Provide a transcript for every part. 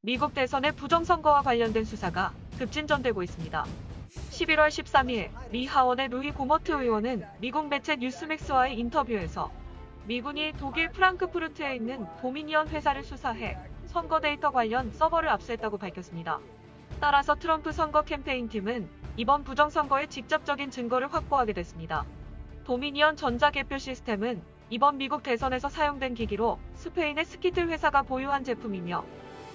미국 대선의 부정선거와 관련된 수사가 급진전되고 있습니다. 11월 13일 미 하원의 루이 고머트 의원은 미국 매체 뉴스맥스와의 인터뷰에서 미군이 독일 프랑크푸르트에 있는 도미니언 회사를 수사해 선거 데이터 관련 서버를 압수했다고 밝혔습니다. 따라서 트럼프 선거 캠페인팀은 이번 부정선거의 직접적인 증거를 확보하게 됐습니다. 도미니언 전자개표 시스템은 이번 미국 대선에서 사용된 기기로 스페인의 스키틀 회사가 보유한 제품이며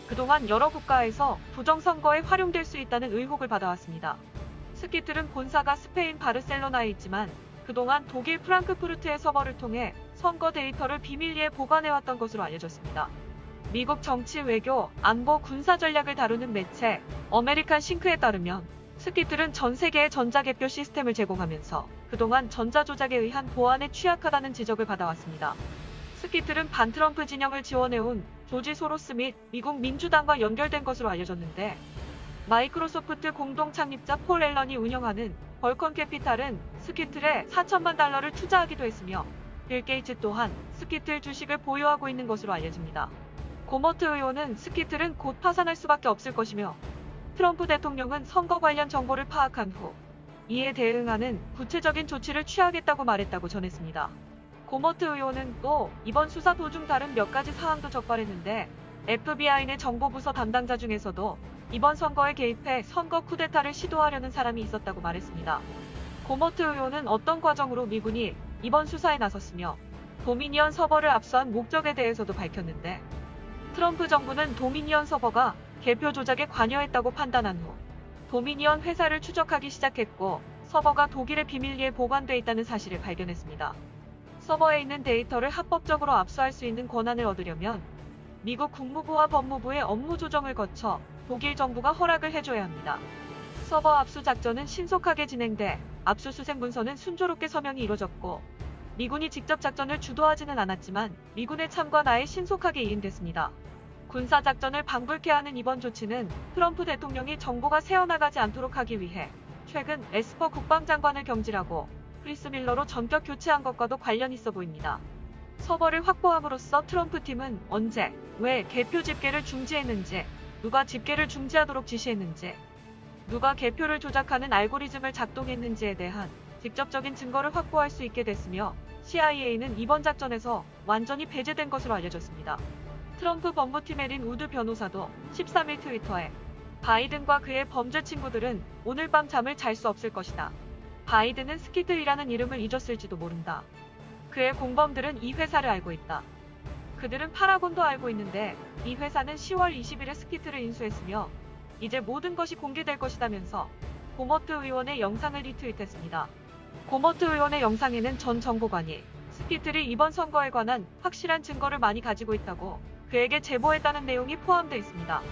그동안 여러 국가에서 부정선거에 활용될 수 있다는 의혹을 받아왔습니다. 스키틀은 본사가 스페인 바르셀로나에 있지만 그동안 독일 프랑크푸르트의 서버를 통해 선거 데이터를 비밀리에 보관해왔던 것으로 알려졌습니다. 미국 정치, 외교, 안보, 군사 전략을 다루는 매체 어메리칸 싱크에 따르면 스키틀은 전 세계의 전자개표 시스템을 제공하면서 그동안 전자조작에 의한 보안에 취약하다는 지적을 받아왔습니다. 스키틀은 반트럼프 진영을 지원해온 조지 소로스 및 미국 민주당과 연결된 것으로 알려졌는데 마이크로소프트 공동 창립자 폴 앨런이 운영하는 벌컨 캐피탈은 스키틀에 4천만 달러를 투자하기도 했으며 빌 게이츠 또한 스키틀 주식을 보유하고 있는 것으로 알려집니다. 고머트 의원은 스키틀은 곧 파산할 수밖에 없을 것이며 트럼프 대통령은 선거 관련 정보를 파악한 후 이에 대응하는 구체적인 조치를 취하겠다고 말했다고 전했습니다. 고머트 의원은 또 이번 수사 도중 다른 몇 가지 사항도 적발했는데 FBI 내 정보부서 담당자 중에서도 이번 선거에 개입해 선거 쿠데타를 시도하려는 사람이 있었다고 말했습니다. 고머트 의원은 어떤 과정으로 미군이 이번 수사에 나섰으며 도미니언 서버를 압수한 목적에 대해서도 밝혔는데 트럼프 정부는 도미니언 서버가 개표 조작에 관여했다고 판단한 후 도미니언 회사를 추적하기 시작했고 서버가 독일의 비밀리에 보관돼 있다는 사실을 발견했습니다. 서버에 있는 데이터를 합법적으로 압수할 수 있는 권한을 얻으려면 미국 국무부와 법무부의 업무 조정을 거쳐 독일 정부가 허락을 해줘야 합니다. 서버 압수 작전은 신속하게 진행돼 압수수색 문서는 순조롭게 서명이 이뤄졌고 미군이 직접 작전을 주도하지는 않았지만 미군의 참관하에 신속하게 이행됐습니다. 군사작전을 방불케 하는 이번 조치는 트럼프 대통령이 정보가 새어나가지 않도록 하기 위해 최근 에스퍼 국방장관을 경질하고 크리스 밀러로 전격 교체한 것과도 관련 있어 보입니다. 서버를 확보함으로써 트럼프 팀은 언제, 왜 개표 집계를 중지했는지, 누가 집계를 중지하도록 지시했는지, 누가 개표를 조작하는 알고리즘을 작동했는지에 대한 직접적인 증거를 확보할 수 있게 됐으며 CIA는 이번 작전에서 완전히 배제된 것으로 알려졌습니다. 트럼프 법무팀의 린 우드 변호사도 13일 트위터에 바이든과 그의 범죄 친구들은 오늘 밤 잠을 잘 수 없을 것이다. 바이든은 스키틀이라는 이름을 잊었을지도 모른다. 그의 공범들은 이 회사를 알고 있다. 그들은 파라곤도 알고 있는데 이 회사는 10월 20일에 스키틀을 인수했으며 이제 모든 것이 공개될 것이다면서 고머트 의원의 영상을 리트윗했습니다. 고머트 의원의 영상에는 전 정보관이 스키틀이 이번 선거에 관한 확실한 증거를 많이 가지고 있다고 그에게 제보했다는 내용이 포함되어 있습니다.